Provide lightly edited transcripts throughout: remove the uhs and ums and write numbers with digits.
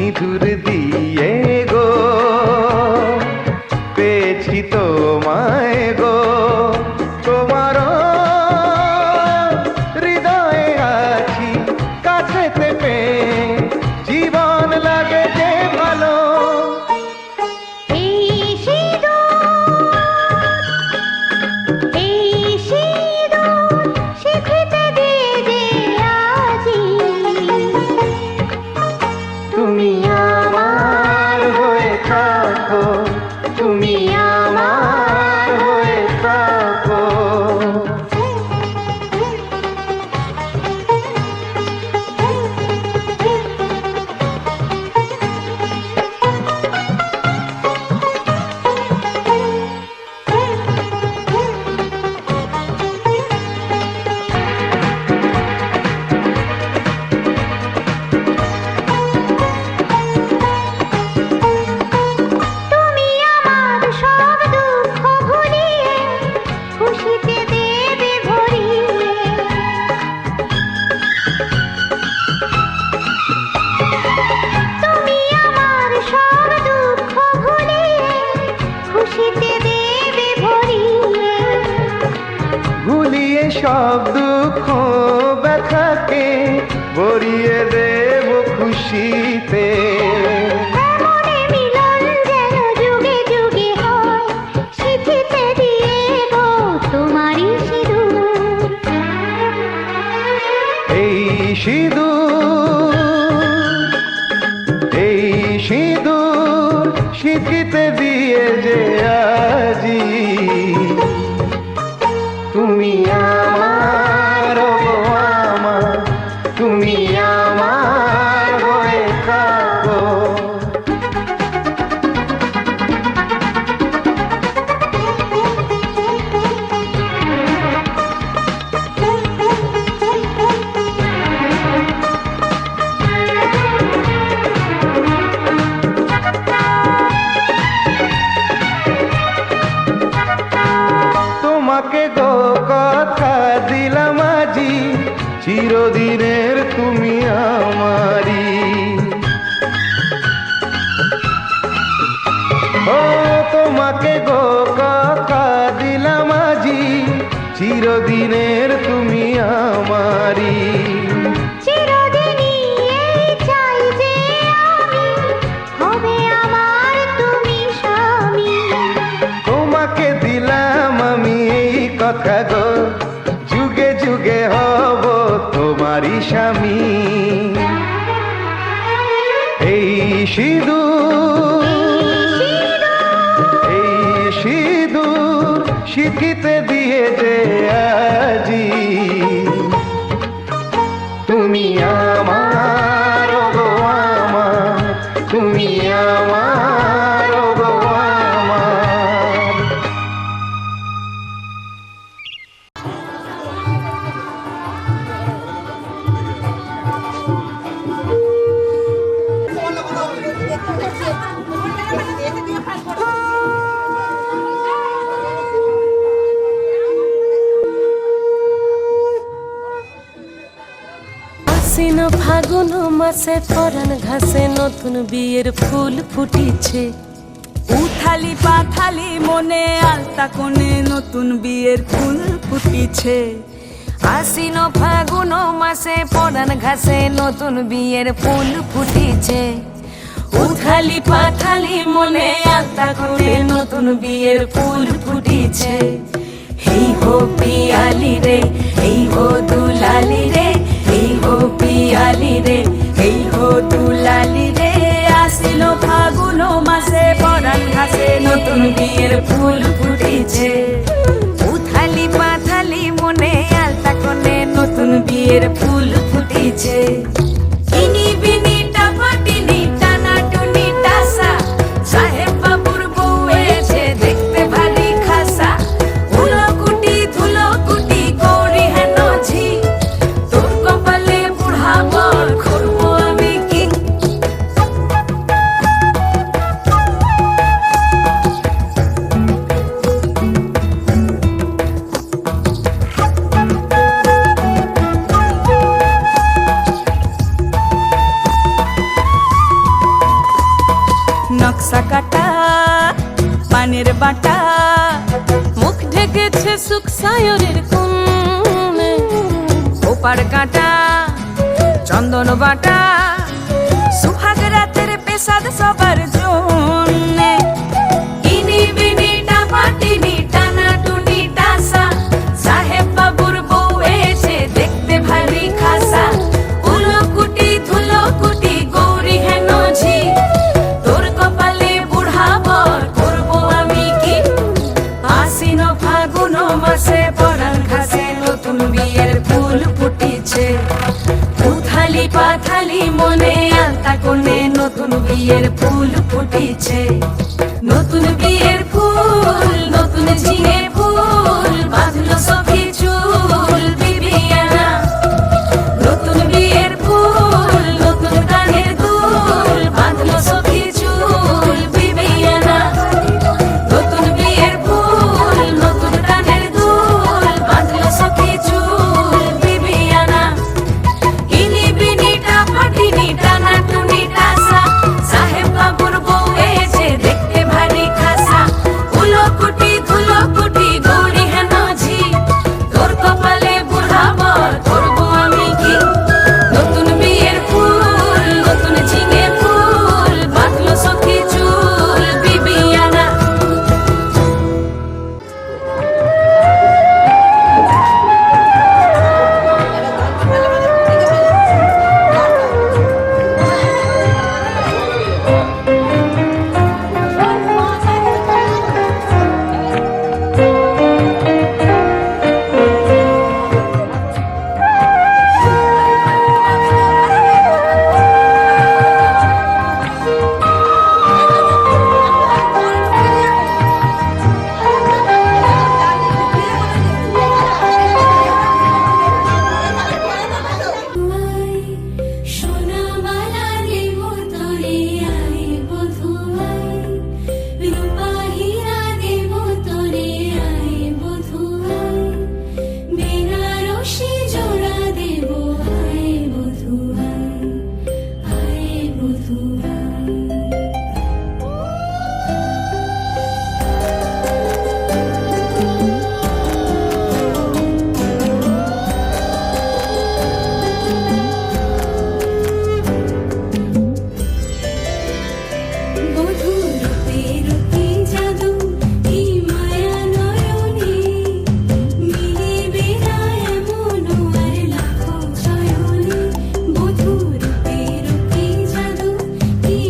সিঁদুর দিয়ে গো পেয়েছি তোমায় গো, তোমার হৃদয়ে আছি কাছেতে পেয়ে জীবন লাগে যে ভালো। তুমি আমার হয়ে থাকো, তুমি আমার হয়ে থাকো। ভুলিয়ে সব দুঃখ ব্যথাকে ভরিয়ে দেব খুশিতে। এই সিঁদুর শিখিতে দিয়ে যে আজি তুমি আমার গো আমার, তুমি আমার হয়ে থাকো। তোমাকে গো কথা দিলাম আজি চিরদিনের তুমি আমারি। ও তোমাকে গো কথা দিলাম আজি চিরদিনের তুমি আমারি। তোমাকে দিলাম আমি এই কথা গো, যুগে যুগে হব তোমারই স্বামী। এই সিঁদুর শিখিতে দিয়ে যে আজি তুমি আমার গো আমার, তুমি আমার গো আমার। আশ্বিন ফাগুন মাসে পরাণ ঘাসে নতুন বিয়ের ফুল ফুটিছে। উথালি পাথালি মনে আলতা কোণে নতুন বিয়ের ফুল ফুটিছে। আশ্বিন ফাগুন মাসে পরাণ ঘাসে নতুন বিয়ের ফুল ফুটিছে। উথালি পাথালি মনে আলতা কোণে নতুন বিয়ের ফুল ফুটিছে। এই হো পিয়ালি রে, এই হো দুলালি রে, এই হো পিয়ালি রে, এই হো দুলালি রে। আশ্বিন ফাগুন মাসে পরাণ ঘাসে নতুন বিয়ের ফুল ফুটিছে। উথালি পাথালি মনে আলতা কোণে নতুন বিয়ের ফুল ফুটিছে। ইনি বিনি টাপাটিনি টানা টুনি টাসা, সাহেব বাবুর বউ এসে দেখতে ভারী খাসা। ধুলো কুটি গৌরী হেন ঝি, তোর কপালে বুড়া বর করবো আমি কি। নকশা কাটা পানের বাটা, মুখ ঢেকেছে সুখ সায়রের কোণে, ওপার কাটা চন্দন বাটা, সুহাগ রাতের পেশাদ সবার জন্যে। ইনি বিনি টাপাটিনি টানা টুনি টাসা, সাহেব বাবুর বউ এসে দেখতে ভারী খাসা, উলকুটি ধুলকুটি গৌরী হেন ঝি, তোর কপালে বুড়া বর করবো আমি কি। আশ্বিন ফাগুন মাসে পরাণ ঘাসে নতুন বিয়ের ফুল ফুটিছে, উথালি পাথালি মনে আলতা কোণে নতুন বিয়ের ফুল ফুটিছে। নতুন বিয়ের ফুল নতুন ঝিঙে ফুল বাঁধলো সখী চুল বিবিয়ানা, নতুন বিয়ের ফুল নতুন কানের দুল বাঁধলো সখী চুল বিবিয়ানা, নতুন বিয়ের ফুল নতুন কানের দুল বাঁধলো সখী চুল বিবিয়ানা। ইনি বিনি টাপাটিনি টানা টুনি টাসা, সাহেব বাবুর বউ এসে দেখতে ভারী খাসা, উলকুটি ধুলকুটি গৌরী হেন ঝি, তোর কপালে বুড়া বর করবো আমি কি। নতুন বিয়ের ফুল নতুন ঝিঙে ফুল বাঁধলো সখী চুল বিবিয়ানা। সোনামালা দেব তোরে আয় বধুয়াই, রূপা হীরা দেব তোরে আয় বধুয়াই, বেনারসি জোড়া দেব আয় বধুয়াই, আয় বধুয়াই। বধূরূপের কি জাদু এই মায়া নয়নে, মিলিবে না এমন আর লাখো চয়নে। বধূরূপের কি জাদু এই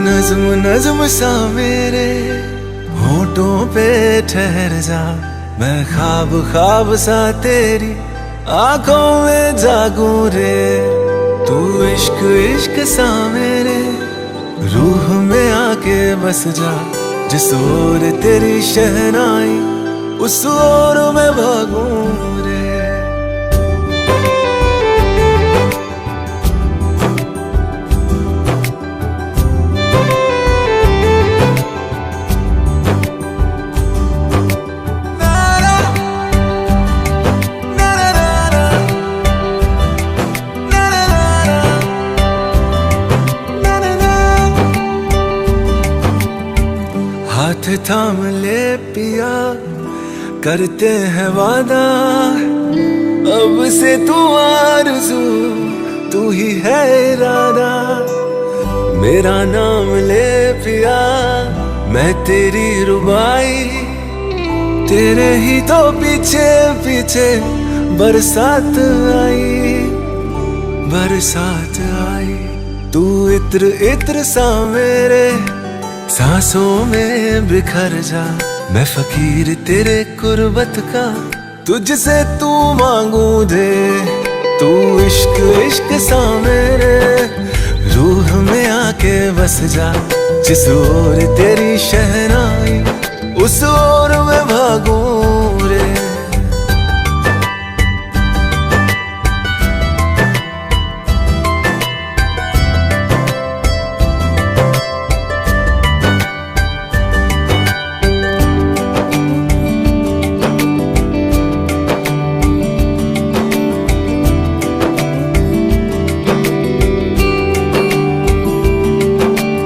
नज्म नज्म सा मेरे होठों पे ठहर जा, मैं ख्वाब ख्वाब सा तेरी आंखों में जागूं रे। तू इश्क इश्क सा मेरे रूह में आके बस जा, जिस ओर तेरी शहनाई उस ओर मैं भागूं रे। हाथ थाम ले पिया, करते हैं वादा, अब से तू आरज़ू तू ही है इरादा। मेरा नाम ले पिया, मैं तेरी रुबाई, तेरे ही तो पीछे पीछे बरसात आई, बरसात आई। तू इत्र इत्र सा मेरे सांसों में बिखर जा, मैं फकीर तेरे कुर्बत का, तुझसे तू मांगू दे। तू इश्क इश्क सा मेरे रूह में आके बस जा, जिस ओर तेरी शहनाई उस ओर मैं भागूं रे।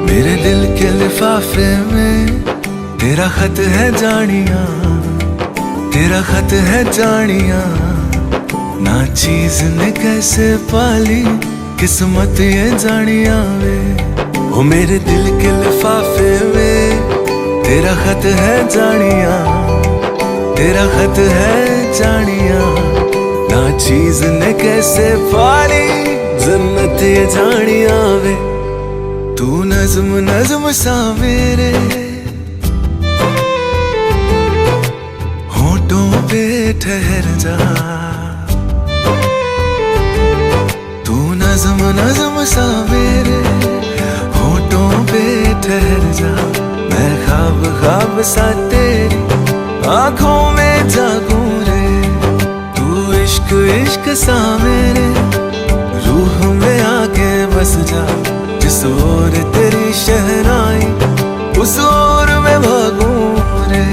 मेरे दिल के लिफाफे में तेरा खत है जानिया, तेरा खत है जानिया। ना चीज ने कैसे पाली किस्मत ये जानिया वे। ओ मेरे दिल के लिफाफे में तेरा खत है जानिया, तेरा खत है जानिया। ना चीज ने कैसे पाली जन्नत ये जानिया वे। तू नज्म नज्म सा मेरे होठों पे ठहर जा, तू नज्म नज्म सा मेरे होठों पे ठहर जा। मैं ख्वाब ख्वाब सा तेरी आंखों में जागूं रे। तू इश्क इश्क सा मेरे रूह में आके बस जा, जिस ओर तेरी शहनाई उस ओर मैं भागूं रे।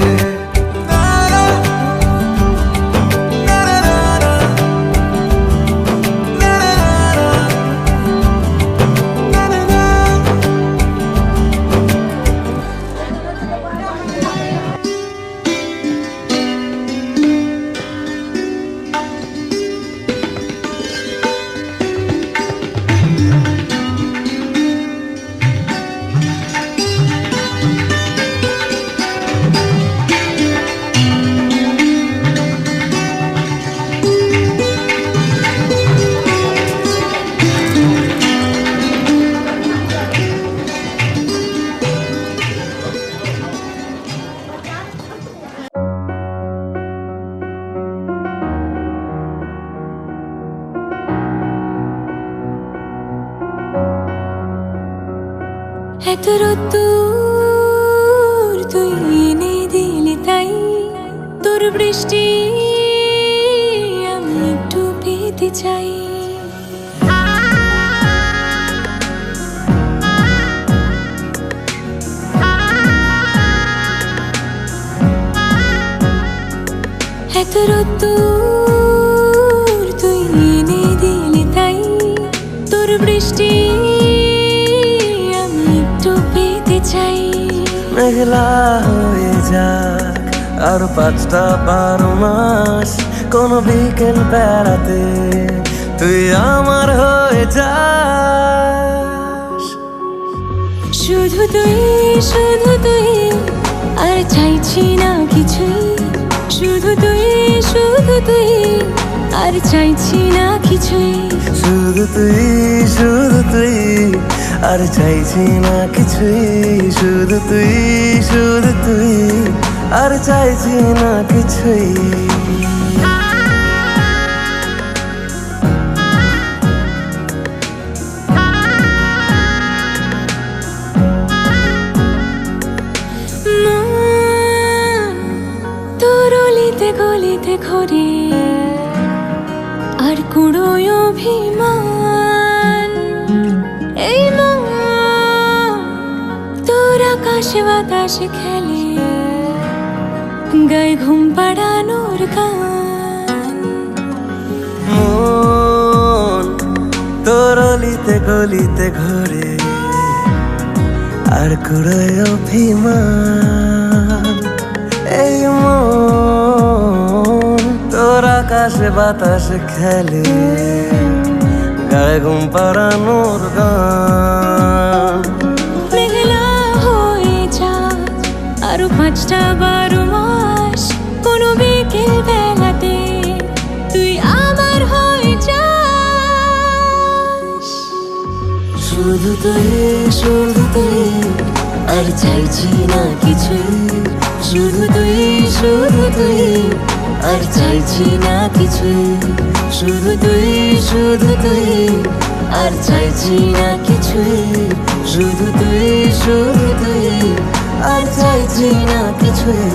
এতদূর তুই এনে দিলি তাই, তোর বৃষ্টি আমি একটু পেতে চাই। এতদূর তুই এনে দিলি তাই, তোর বৃষ্টি চাই। মেঘলা হয়ে যাক আর 5টা 12 মাস, কোন বিকেল বেড়াতে তুই আমার হয়ে যাস। শুধু তুই আর চাইছি না কিছুই, শুধু তুই আর চাইছি না কিছুই। শুধু তুই আর চাইছি না কিছুই, শুধু তুই, শুধু তুই, আর চাইছি না কিছুই। তোর অলিতে গলিতে ঘরে আর কুড়োয় অভিমান, এই মন তোর আকাশে বাতাসে খেলে, গায়ে ঘুম পাড়ানোর গান। মন তোর অলিতে গলিতে ঘরে আর কুড়ায় অভিমান, এই মন তোর আকাশে বাতাসে খেলে, গায়ে ঘুম পাড়ানোর গান। মেঘলা হয়ে যা আরো 5টা-12 মাস, কোনো বিকেল বেলাতে তুই আমার হয়ে যাস। শুধু তুই, শুধু তুই, আর চাইছি না কিছুই। শুধু তুই, শুধু তুই, আর চাইছি না কিছুই। শুধু তুই, শুধু তুই, আর চাইছি না কিছুই। শুধু তুই, শুধু তুই, আর চাইছি না কিছুই।